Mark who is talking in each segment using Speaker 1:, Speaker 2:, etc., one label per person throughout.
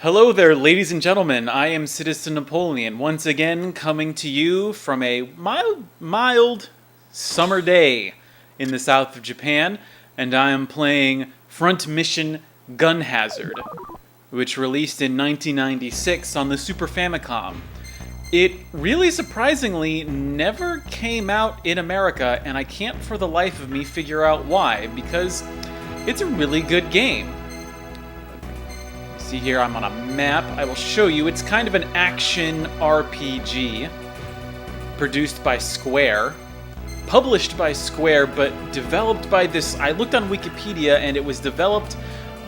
Speaker 1: Hello there, ladies and gentlemen. I am Citizen Napoleon, once again coming to you from a mild summer day in the south of Japan, and I am playing Front Mission Gun Hazard, which released in 1996 on the Super Famicom. It really surprisingly never came out in America, and I can't for the life of me figure out why, because it's a really good game. See here, I'm on a map. I will show you. It's kind of an action RPG produced by Square, published by Square, but developed by this. I looked on Wikipedia and it was developed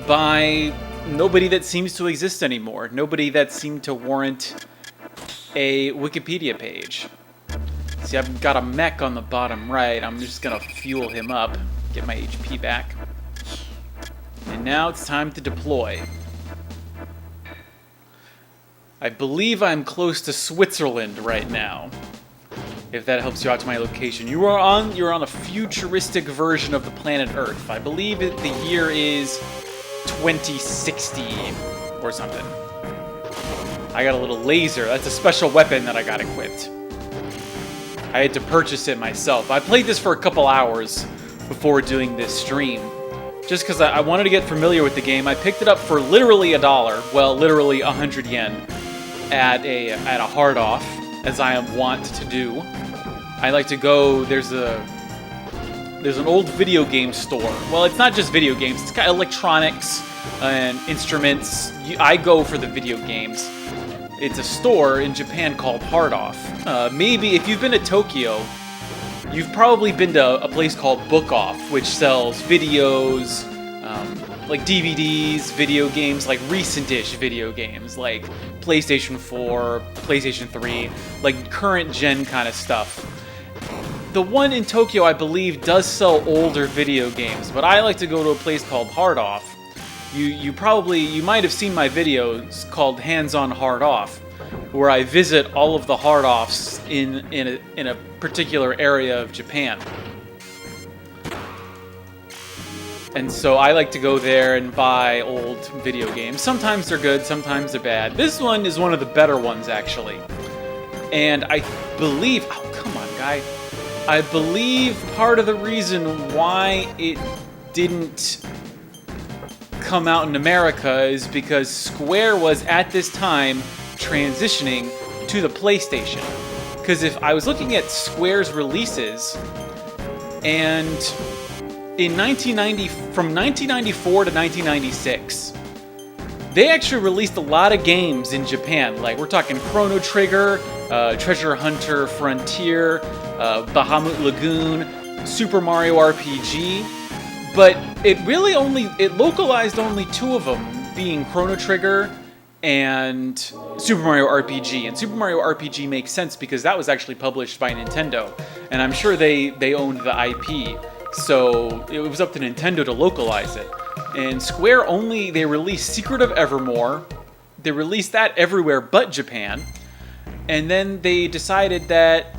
Speaker 1: by nobody that seems to exist anymore. Nobody that seemed to warrant a Wikipedia page. See, I've got a mech on the bottom right. I'm just gonna fuel him up, get my HP back. And now it's time to deploy. I believe I'm close to Switzerland right now, if that helps you out to my location. You're on a futuristic version of the planet Earth. I believe the year is 2060 or something. I got a little laser. That's a special weapon that I got equipped. I had to purchase it myself. I played this for a couple hours before doing this stream, just because I wanted to get familiar with the game. I picked it up for literally $1, well, literally 100 yen. At a hard off, as I am wont to do. I like to go. There's an old video game store. Well, it's not just video games. It's got electronics and instruments. I go for the video games. It's a store in Japan called Hard Off. Maybe if you've been to Tokyo, you've probably been to a place called Book Off, which sells videos. Like DVDs, video games, like recent-ish video games, like PlayStation 4, PlayStation 3, like current-gen kind of stuff. The one in Tokyo, I believe, does sell older video games, but I like to go to a place called Hard Off. You might have seen my videos called Hands on Hard Off, where I visit all of the hard offs in a particular area of Japan. And so I like to go there and buy old video games. Sometimes they're good, sometimes they're bad. This one is one of the better ones, actually. And I believe... Oh, come on, guy. I believe part of the reason why it didn't come out in America is because Square was, at this time, transitioning to the PlayStation. Because if I was looking at Square's releases, and... from 1994 to 1996, they actually released a lot of games in Japan. Like, we're talking Chrono Trigger, Treasure Hunter Frontier, Bahamut Lagoon, Super Mario RPG. But it localized only two of them, being Chrono Trigger and Super Mario RPG. And Super Mario RPG makes sense because that was actually published by Nintendo. And I'm sure they owned the IP. So it was up to Nintendo to localize it. And Square they released Secret of Evermore. They released that everywhere but Japan. And then they decided that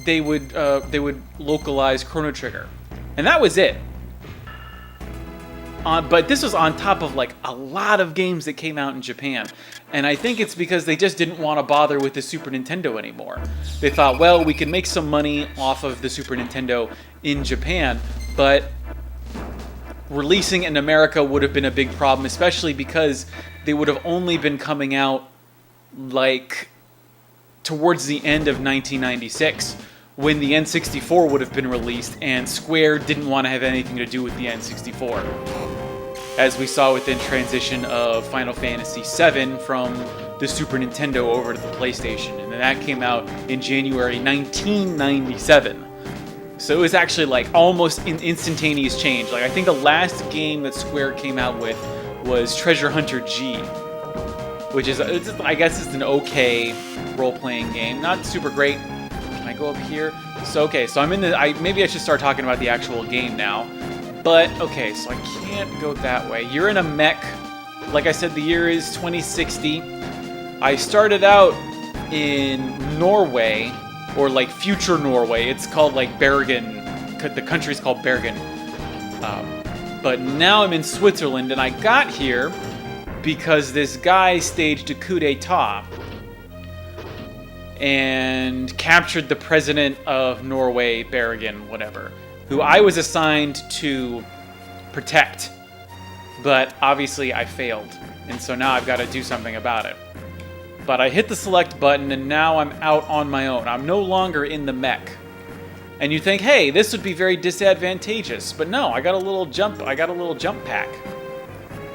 Speaker 1: they would localize Chrono Trigger. And that was it. But this was on top of like a lot of games that came out in Japan. And I think it's because they just didn't want to bother with the Super Nintendo anymore. They thought, well, we can make some money off of the Super Nintendo in Japan, but releasing in America would have been a big problem, especially because they would have only been coming out like towards the end of 1996, when the N64 would have been released, and Square didn't want to have anything to do with the N64. As we saw with the transition of Final Fantasy VII from the Super Nintendo over to the PlayStation, and then that came out in January 1997. So it was actually like almost an instantaneous change. Like, I think the last game that Square came out with was Treasure Hunter G, which is, I guess it's an okay role-playing game. Not super great. Can I go up here? So I'm in maybe I should start talking about the actual game now. But, okay, so I can't go that way. You're in a mech. Like I said, the year is 2060. I started out in Norway, or like future Norway. It's called like Bergen. The country's called Bergen. But now I'm in Switzerland, and I got here because this guy staged a coup d'etat and captured the president of Norway, Bergen, whatever, who I was assigned to protect. But obviously I failed, and so now I've got to do something about it. But I hit the select button, and now I'm out on my own. I'm no longer in the mech. And you think, hey, this would be very disadvantageous. But no, I got a little jump pack.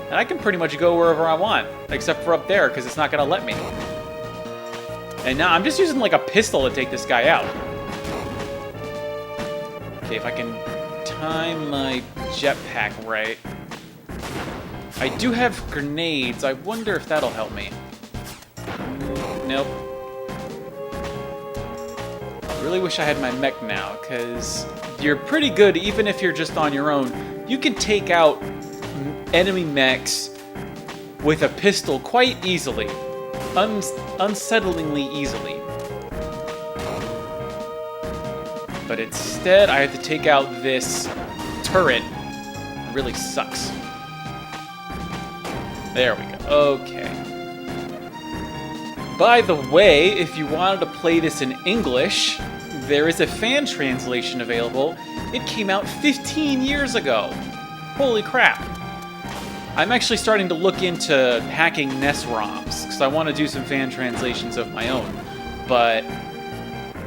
Speaker 1: And I can pretty much go wherever I want, except for up there, because it's not going to let me. And now I'm just using like a pistol to take this guy out. Okay, if I can time my jetpack right. I do have grenades. I wonder if that'll help me. Nope. Really wish I had my mech now, because you're pretty good even if you're just on your own. You can take out enemy mechs with a pistol quite easily. Unsettlingly easily. But instead, I have to take out this turret. It really sucks. There we go. Okay. By the way, if you wanted to play this in English, there is a fan translation available. It came out 15 years ago. Holy crap. I'm actually starting to look into hacking NES ROMs, because I want to do some fan translations of my own. But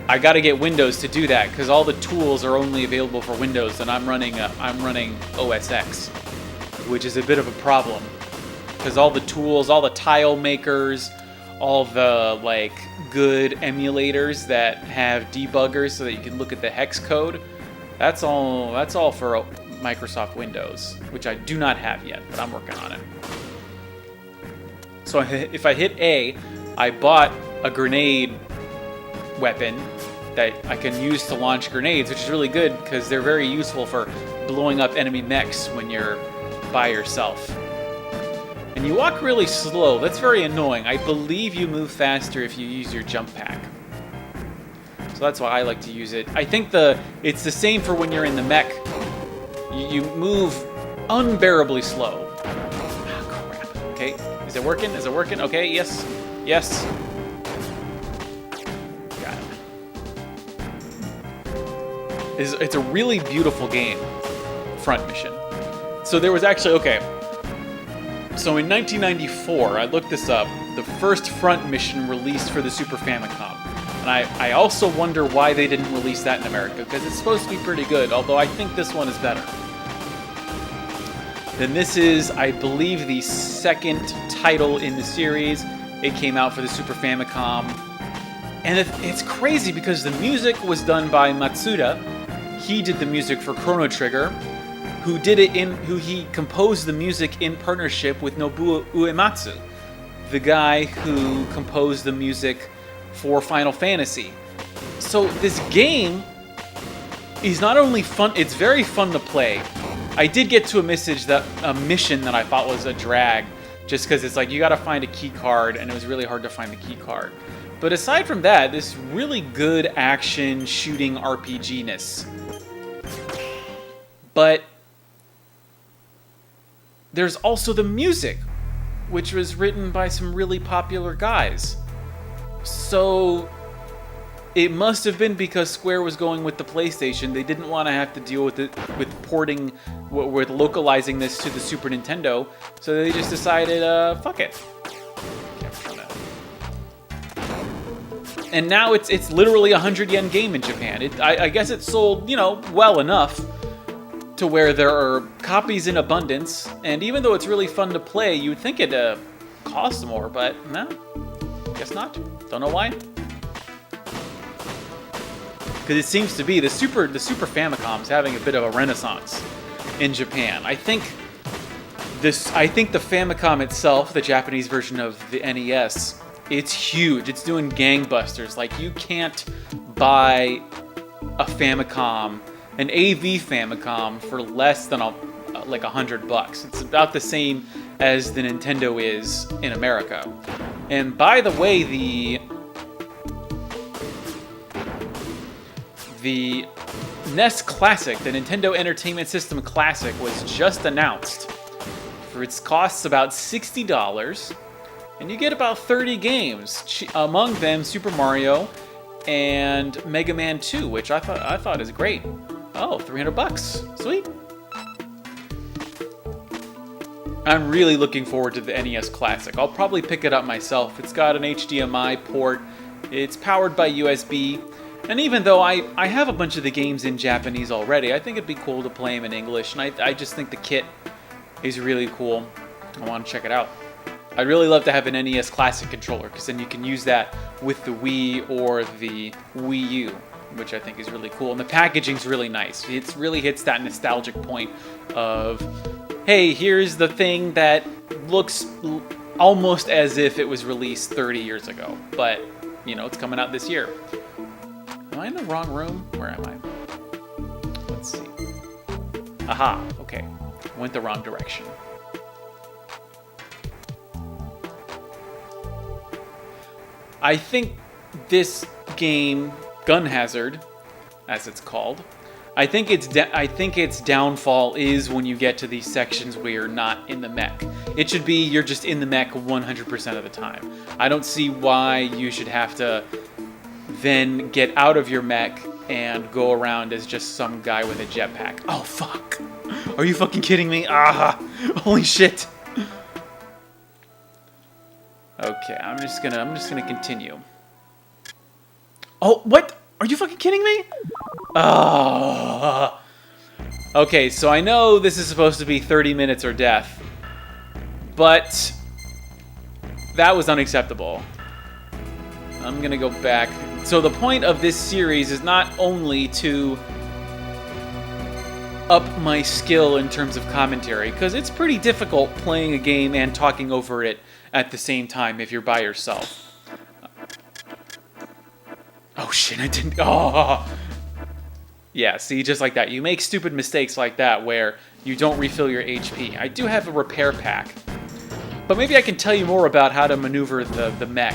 Speaker 1: I got to get Windows to do that, because all the tools are only available for Windows, and I'm running OS X, which is a bit of a problem. Because all the tools, all the tile makers, all the like good emulators that have debuggers so that you can look at the hex code, that's all for Microsoft Windows, which I do not have yet, but I'm working on it. So if I hit A, I bought a grenade weapon that I can use to launch grenades, which is really good because they're very useful for blowing up enemy mechs when you're by yourself. And you walk really slow. That's very annoying. I believe you move faster if you use your jump pack. So that's why I like to use it. I think it's the same for when you're in the mech. You move unbearably slow. Oh, crap. Okay, is it working? Is it working? Okay, yes. Yes. Got it. It's a really beautiful game. Front mission. So there was actually, okay. So in 1994, I looked this up, the first front mission released for the Super Famicom. And I also wonder why they didn't release that in America, because it's supposed to be pretty good, although I think this one is better. Then this is, I believe, the second title in the series. It came out for the Super Famicom. And it's crazy because the music was done by Matsuda. He did the music for Chrono Trigger, who he composed the music in partnership with Nobuo Uematsu, the guy who composed the music for Final Fantasy. So this game is not only fun, it's very fun to play. I did get to a mission that I thought was a drag, just because it's like you gotta find a key card, and it was really hard to find the key card. But aside from that, this really good action shooting RPG-ness. But there's also the music, which was written by some really popular guys. So it must have been because Square was going with the PlayStation. They didn't want to have to deal with localizing this to the Super Nintendo. So they just decided, fuck it. And now it's literally a 100 yen game in Japan. I guess it sold, well enough to where there are copies in abundance, and even though it's really fun to play, you'd think it costs more, but no, guess not. Don't know why. Because it seems to be the Super Famicom's having a bit of a renaissance in Japan. I think the Famicom itself, the Japanese version of the NES, it's huge. It's doing gangbusters. Like, you can't buy a Famicom, an AV Famicom, for less than like $100. It's about the same as the Nintendo is in America. And by the way, the NES Classic, the Nintendo Entertainment System Classic, was just announced It costs about $60, and you get about 30 games. Among them, Super Mario and Mega Man 2, which I thought is great. Oh, $300. Sweet. I'm really looking forward to the NES Classic. I'll probably pick it up myself. It's got an HDMI port. It's powered by USB. And even though I have a bunch of the games in Japanese already, I think it'd be cool to play them in English. And I just think the kit is really cool. I want to check it out. I'd really love to have an NES Classic controller, because then you can use that with the Wii or the Wii U, which I think is really cool. And the packaging's really nice. It really hits that nostalgic point of, hey, here's the thing that looks almost as if it was released 30 years ago. But, you know, it's coming out this year. Am I in the wrong room? Where am I? Let's see. Aha, okay. Went the wrong direction. I think this game, Gun Hazard, as it's called, I think its downfall is when you get to these sections where you're not in the mech. It should be you're just in the mech 100% of the time. I don't see why you should have to then get out of your mech and go around as just some guy with a jetpack. Oh fuck! Are you fucking kidding me? Ah! Holy shit! Okay, I'm just gonna continue. Oh, what? Are you fucking kidding me? Oh. Okay, so I know this is supposed to be 30 minutes or death, but that was unacceptable. I'm gonna go back. So the point of this series is not only to up my skill in terms of commentary, because it's pretty difficult playing a game and talking over it at the same time if you're by yourself. Oh shit, I didn't... Oh! Yeah, see, just like that. You make stupid mistakes like that where you don't refill your HP. I do have a repair pack, but maybe I can tell you more about how to maneuver the mech.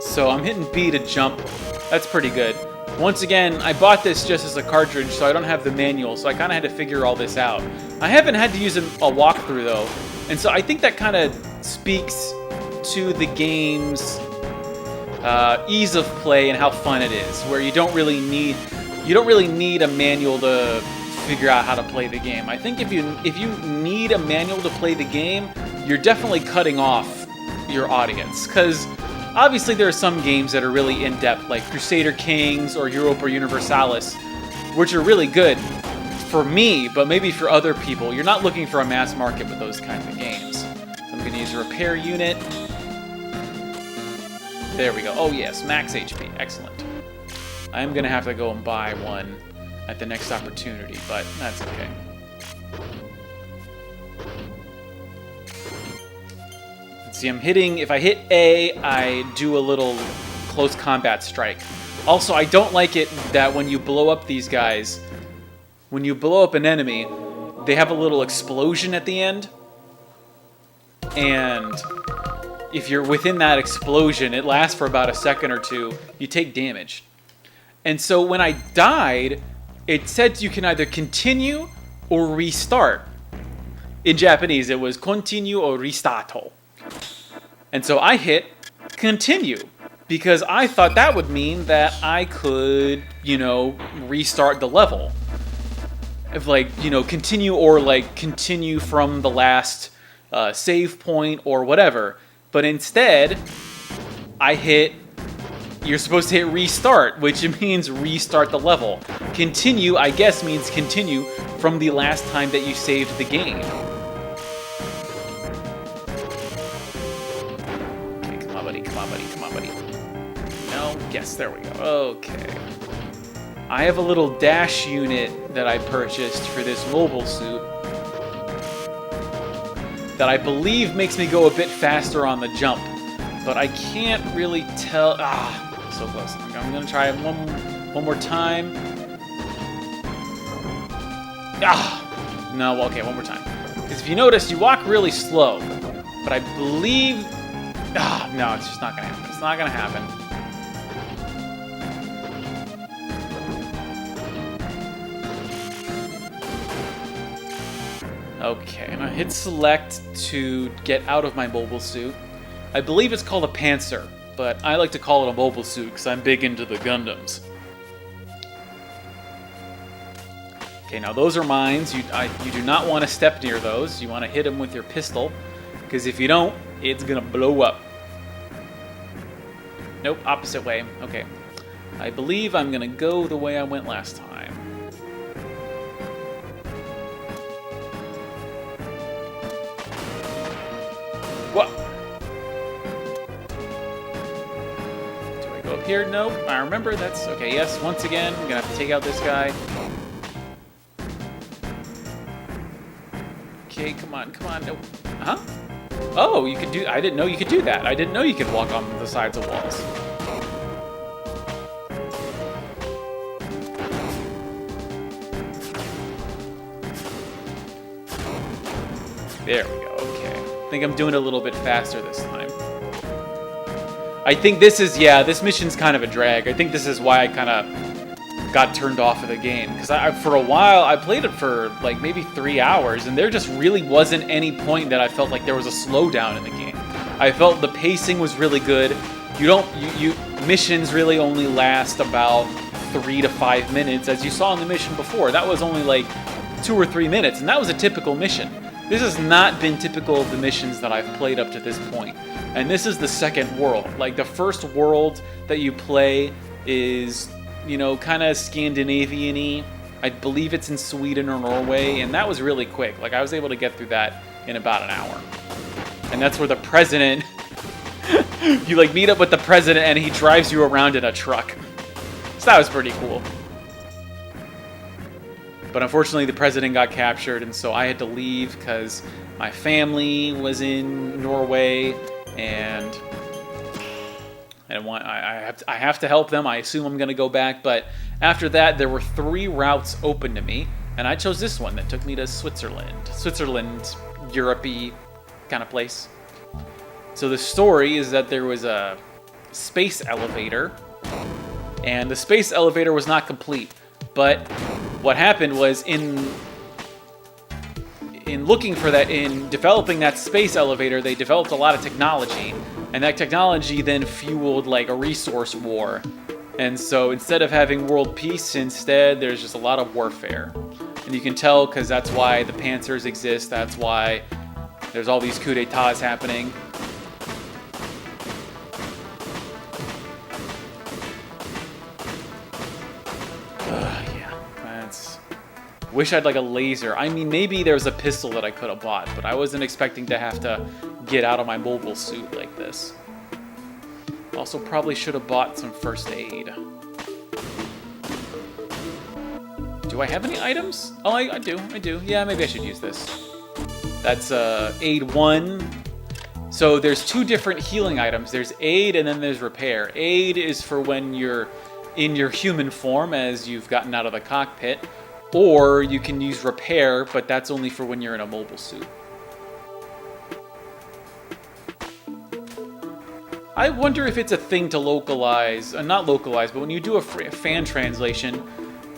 Speaker 1: So I'm hitting B to jump. That's pretty good. Once again, I bought this just as a cartridge, so I don't have the manual, so I kind of had to figure all this out. I haven't had to use a walkthrough, though, and so I think that kind of speaks to the game's ease of play and how fun it is, where you don't really need a manual to figure out how to play the game. I think if you need a manual to play the game, you're definitely cutting off your audience, because obviously there are some games that are really in-depth, like Crusader Kings or Europa Universalis, which are really good for me, but maybe for other people. You're not looking for a mass market with those kinds of games. So I'm going to use a repair unit. There we go. Oh yes, max HP. Excellent. I'm going to have to go and buy one at the next opportunity, but that's okay. See, I'm hitting, if I hit A, I do a little close combat strike. Also, I don't like it that when you blow up these guys, when you blow up an enemy, they have a little explosion at the end. And if you're within that explosion, it lasts for about a second or two, you take damage. And so when I died, it said you can either continue or restart. In Japanese, it was continue or ristato. And so I hit continue, because I thought that would mean that I could, you know, restart the level. If, like, you know, continue or, like, continue from the last save point or whatever. But instead, I hit, you're supposed to hit restart, which means restart the level. Continue, I guess, means continue from the last time that you saved the game. Come on, buddy. No? Yes, there we go. Okay. I have a little dash unit that I purchased for this mobile suit that I believe makes me go a bit faster on the jump, but I can't really tell. Ah, so close. I'm gonna try it one more time. Ah, no, okay, one more time. Because if you notice, you walk really slow, but I believe. Ah, no, it's just not gonna happen. It's not gonna happen. Okay, and I hit select to get out of my mobile suit. I believe it's called a Panzer, but I like to call it a mobile suit because I'm big into the Gundams. Okay, now those are mines. You do not want to step near those. You want to hit them with your pistol, because if you don't, it's gonna blow up. Nope, opposite way. Okay. I believe I'm gonna go the way I went last time. What? Do I go up here? Nope. I remember that's... Okay, yes, once again, I'm gonna have to take out this guy. Okay, come on, come on. Nope. Huh? Oh, you could do... I didn't know you could do that. I didn't know you could walk on the sides of walls. There we go, okay. I think I'm doing it a little bit faster this time. I think this is, yeah, this mission's kind of a drag. I think this is why I kind of got turned off of the game. Because for a while, I played it for like maybe 3 hours, and there just really wasn't any point that I felt like there was a slowdown in the game. I felt the pacing was really good. Missions really only last about 3 to 5 minutes, as you saw in the mission before. That was only like 2 or 3 minutes, and that was a typical mission. This has not been typical of the missions that I've played up to this point. And this is the second world. Like, the first world that you play is, you know, kind of Scandinavian-y. I believe it's in Sweden or Norway, and that was really quick. Like, I was able to get through that in about an hour. And that's where the president... you, like, meet up with the president, and he drives you around in a truck. So that was pretty cool. But unfortunately, the president got captured, and so I had to leave because my family was in Norway, and I have to help them. I assume I'm going to go back, but after that, there were 3 routes open to me, and I chose this one that took me to Switzerland. Switzerland, Europe-y kind of place. So the story is that there was a space elevator, and the space elevator was not complete. But what happened was in looking for that, in developing that space elevator, they developed a lot of technology. And that technology then fueled like a resource war. And so instead of having world peace, instead there's just a lot of warfare. And you can tell because that's why the Panzers exist. That's why there's all these coups d'etats happening. Wish I had like a laser. I mean, maybe there's a pistol that I could have bought, but I wasn't expecting to have to get out of my mobile suit like this. Also, probably should have bought some first aid. Do I have any items? Oh, I do. Yeah, maybe I should use this. That's aid 1. So there's 2 different healing items. There's aid and then there's repair. Aid is for when you're in your human form, as you've gotten out of the cockpit. Or you can use repair, but that's only for when you're in a mobile suit. I wonder if it's a thing to localize, not localize, but when you do a fan translation,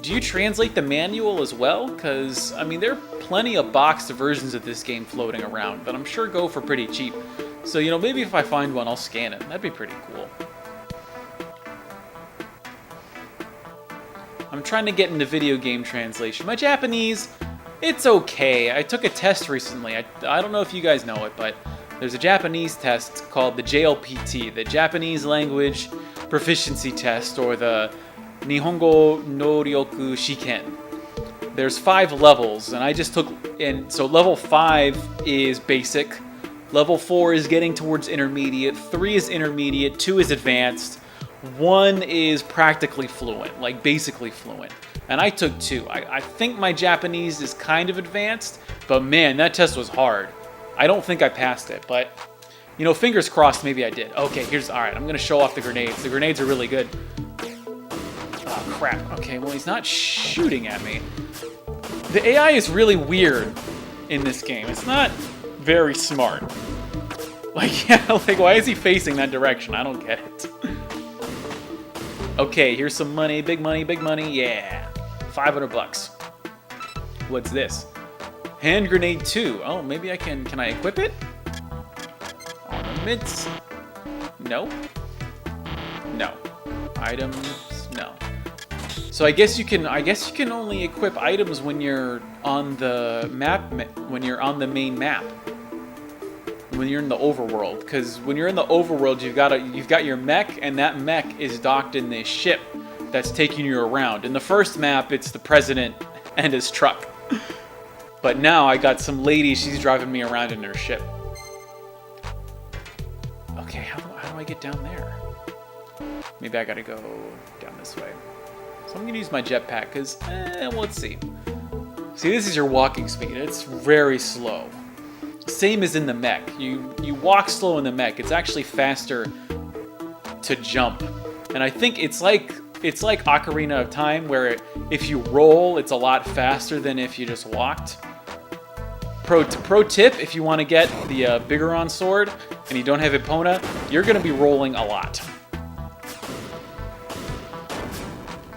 Speaker 1: do you translate the manual as well? Because, I mean, there are plenty of boxed versions of this game floating around, but I'm sure go for pretty cheap. So, you know, maybe if I find one, I'll scan it. That'd be pretty cool. I'm trying to get into video game translation. My Japanese, it's okay. I took a test recently. I don't know if you guys know it, but there's a Japanese test called the JLPT, the Japanese Language Proficiency Test, or the Nihongo Noryoku Shiken. There's 5 levels, and I just took, and so level 5 is basic, level 4 is getting towards intermediate, 3 is intermediate, 2 is advanced, 1 is practically fluent, like basically fluent. And I took 2. I think my Japanese is kind of advanced, but man, that test was hard. I don't think I passed it, but, you know, fingers crossed, maybe I did. Okay, alright, I'm going to show off the grenades. The grenades are really good. Oh, crap. Okay, well, he's not shooting at me. The AI is really weird in this game. It's not very smart. Like, yeah, like, why is he facing that direction? I don't get it. Okay, here's some money, big money, yeah. 500 bucks. What's this? Hand grenade 2. Oh, maybe I can I equip it? Armaments? No. No. Items? No. So I guess you can only equip items when you're on the map, when you're on the main map. When you're in the overworld, because when you're in the overworld, you've got your mech, and that mech is docked in this ship that's taking you around. In the first map, it's the president and his truck. But now I got some lady, she's driving me around in her ship. Okay, how do I get down there? Maybe I gotta go down this way. So I'm gonna use my jetpack, because, well, let's see. See, this is your walking speed. It's very slow. Same as in the mech. You walk slow in the mech. It's actually faster to jump. And I think it's like Ocarina of Time, where if you roll, it's a lot faster than if you just walked. Pro tip, if you want to get the Bigoron sword and you don't have Epona, you're going to be rolling a lot.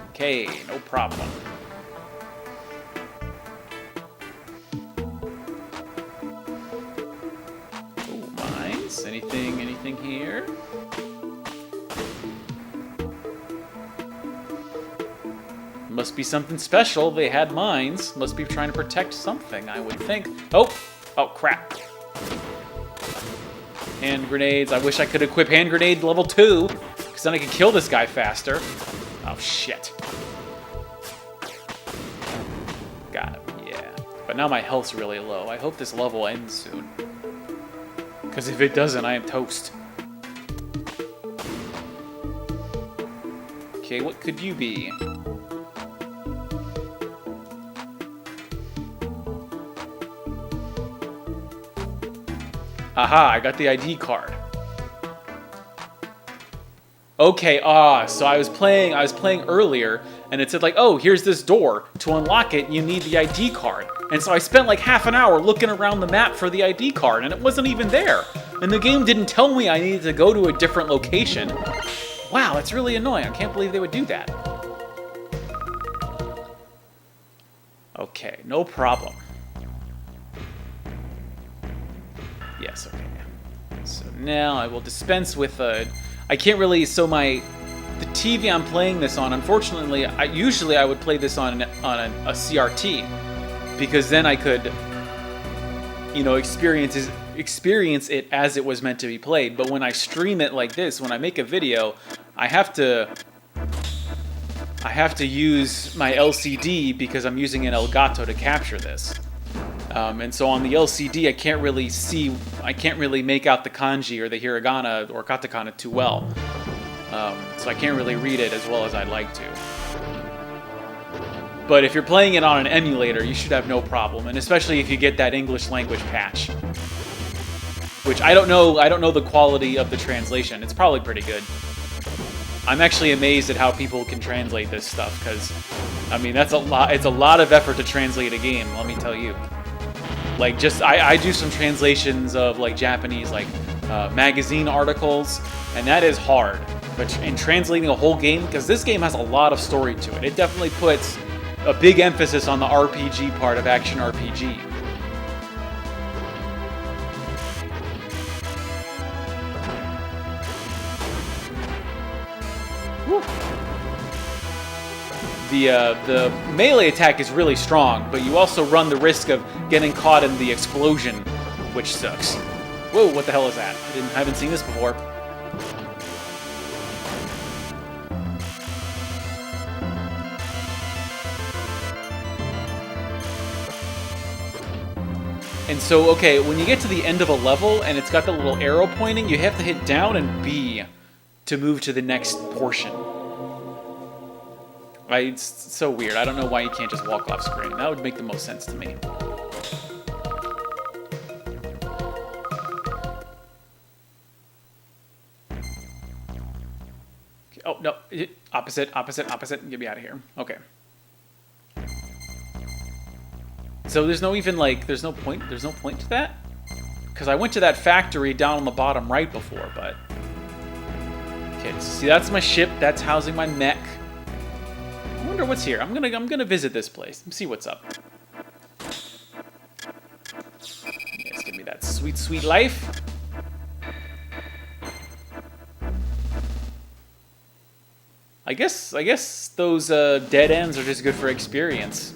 Speaker 1: Okay, no problem. Oh, mines. Anything here? Must be something special. They had mines. Must be trying to protect something, I would think. Oh, crap. Hand grenades. I wish I could equip hand grenade level 2, because then I could kill this guy faster. Oh, shit. Got him, yeah. But now my health's really low. I hope this level ends soon. Because if it doesn't, I am toast. Okay, what could you be? Aha, I got the ID card. Okay, so I was playing earlier, and it said like, oh, here's this door. To unlock it, you need the ID card. And so I spent like half an hour looking around the map for the ID card, and it wasn't even there. And the game didn't tell me I needed to go to a different location. Wow, that's really annoying. I can't believe they would do that. Okay, no problem. Yes, okay. So now I will dispense with I can't really, the TV I'm playing this on, unfortunately, usually I would play this on a CRT, because then I could, experience it as it was meant to be played. But when I stream it like this, when I make a video, I have to use my LCD, because I'm using an Elgato to capture this. And so on the LCD, I can't really make out the kanji or the hiragana or katakana too well. So I can't really read it as well as I'd like to. But if you're playing it on an emulator, you should have no problem, and especially if you get that English language patch. Which I don't know the quality of the translation. It's probably pretty good. I'm actually amazed at how people can translate this stuff, because, I mean, it's a lot of effort to translate a game, let me tell you. Like, I do some translations of, like, Japanese, like, magazine articles, and that is hard. But in translating a whole game, because this game has a lot of story to it, it definitely puts a big emphasis on the RPG part of action RPG. Woo. The melee attack is really strong, but you also run the risk of getting caught in the explosion, which sucks. Whoa, what the hell is that? I haven't seen this before. And so, okay, when you get to the end of a level and it's got the little arrow pointing, you have to hit down and B to move to the next portion. It's so weird. I don't know why you can't just walk off screen. That would make the most sense to me. Okay. Oh, no. Opposite. Get me out of here. Okay. So there's no point to that? Because I went to that factory down on the bottom right before, but... Okay, so see, that's my ship. That's housing my mech. I wonder what's here. I'm gonna visit this place and see what's up. that sweet, sweet life. I guess those dead ends are just good for experience.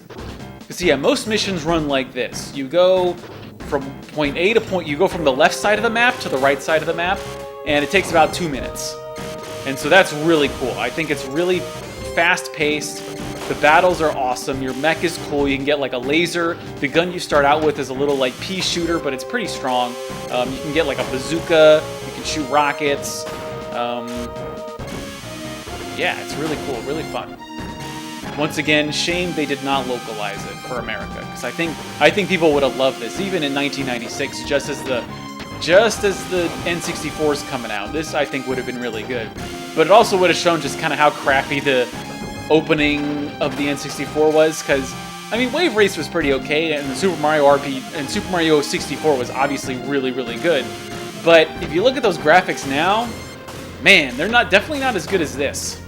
Speaker 1: Because yeah, most missions run like this. You go from point A to point, you go from the left side of the map to the right side of the map, and it takes about 2 minutes. And so that's really cool. I think it's really fast-paced. The battles are awesome. Your mech is cool. You can get like a laser. The gun you start out with is a little like pea shooter, but it's pretty strong. You can get like a bazooka. You can shoot rockets. Yeah, it's really cool, really fun. Once again, shame they did not localize it for America, because I think people would have loved this, even in 1996, just as the N64 is coming out. This I think would have been really good, but it also would have shown just kind of how crappy the opening of the N64 was, because I mean, Wave Race was pretty okay, and the Super Mario 64 was obviously really, really good. But if you look at those graphics now, man, they're definitely not as good as this.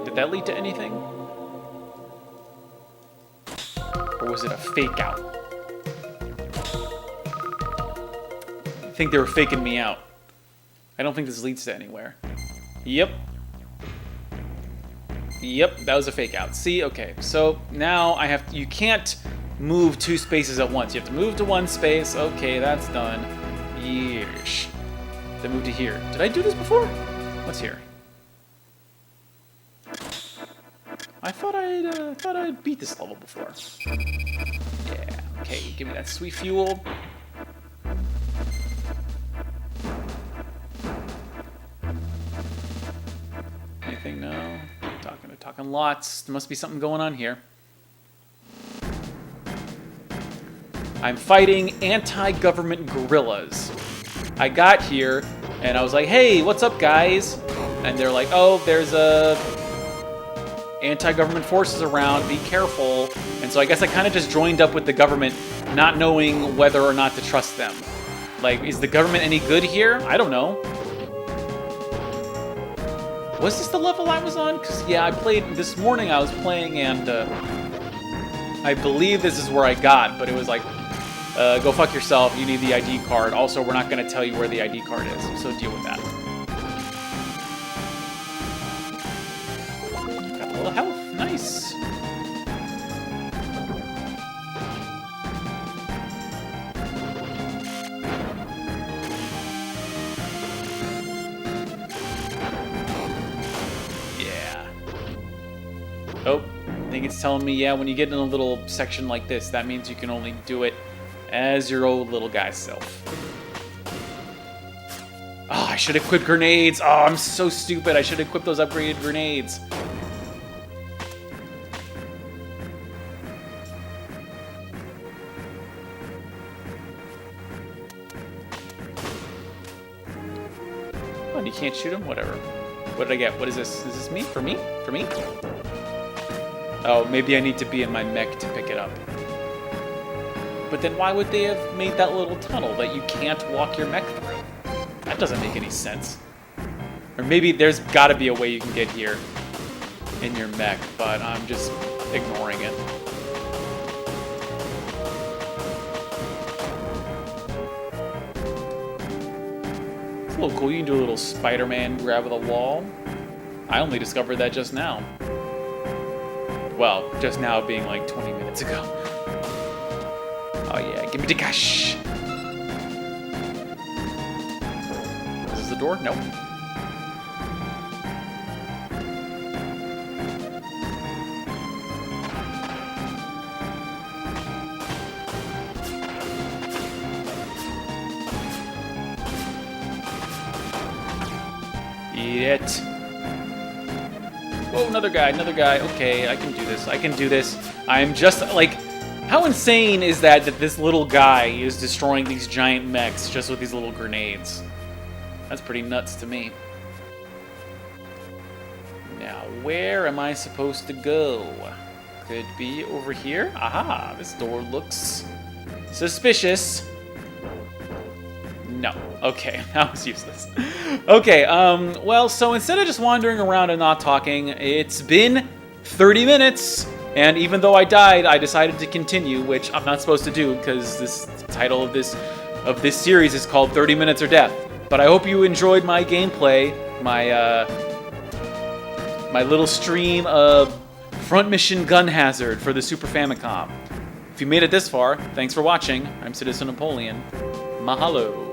Speaker 1: Did that lead to anything? Or was it a fake out? I think they were faking me out. I don't think this leads to anywhere. Yep. Yep, that was a fake out. See, okay, so now you can't move 2 spaces at once. You have to move to 1 space. Okay, that's done. Yeesh. Then move to here. Did I do this before? What's here? I thought I'd beat this level before. Yeah. Okay, give me that sweet fuel. Anything? No. Talking lots. There must be something going on here. I'm fighting anti-government guerrillas. I got here and I was like, "Hey, what's up, guys?" And they're like, "Oh, there's anti-government forces around, be careful." And so I guess I kind of just joined up with the government, not knowing whether or not to trust them. Like, is the government any good here? I don't know. Was this the level I was on? Because, yeah, I played, this morning I was playing, and I believe this is where I got, but it was like, go fuck yourself, you need the ID card. Also, we're not going to tell you where the ID card is, so deal with that. Got a little health, nice. Oh, I think it's telling me, yeah, when you get in a little section like this, that means you can only do it as your old little guy self. Oh, I should equip grenades. Oh, I'm so stupid. I should equip those upgraded grenades. Oh, and you can't shoot him? Whatever. What did I get? What is this? Is this me? For me? For me? Oh, maybe I need to be in my mech to pick it up. But then why would they have made that little tunnel that you can't walk your mech through? That doesn't make any sense. Or maybe there's gotta be a way you can get here in your mech, but I'm just ignoring it. It's a little cool. You can do a little Spider-Man grab of the wall. I only discovered that just now. Well, just now being like 20 minutes ago. Oh yeah, give me the cash. Is this the door? Nope. Eat it. Oh, another guy, another guy. Okay, I can do this. I can do this. I'm just, like, how insane is that this little guy is destroying these giant mechs just with these little grenades? That's pretty nuts to me. Now, where am I supposed to go? Could be over here. Aha, this door looks suspicious. No. Okay, that was useless. Okay, well, so instead of just wandering around and not talking, it's been 30 minutes. And even though I died, I decided to continue, which I'm not supposed to do because this title of this series is called 30 Minutes or Death. But I hope you enjoyed my gameplay, my little stream of Front Mission Gun Hazard for the Super Famicom. If you made it this far, thanks for watching. I'm Citizen Napoleon. Mahalo.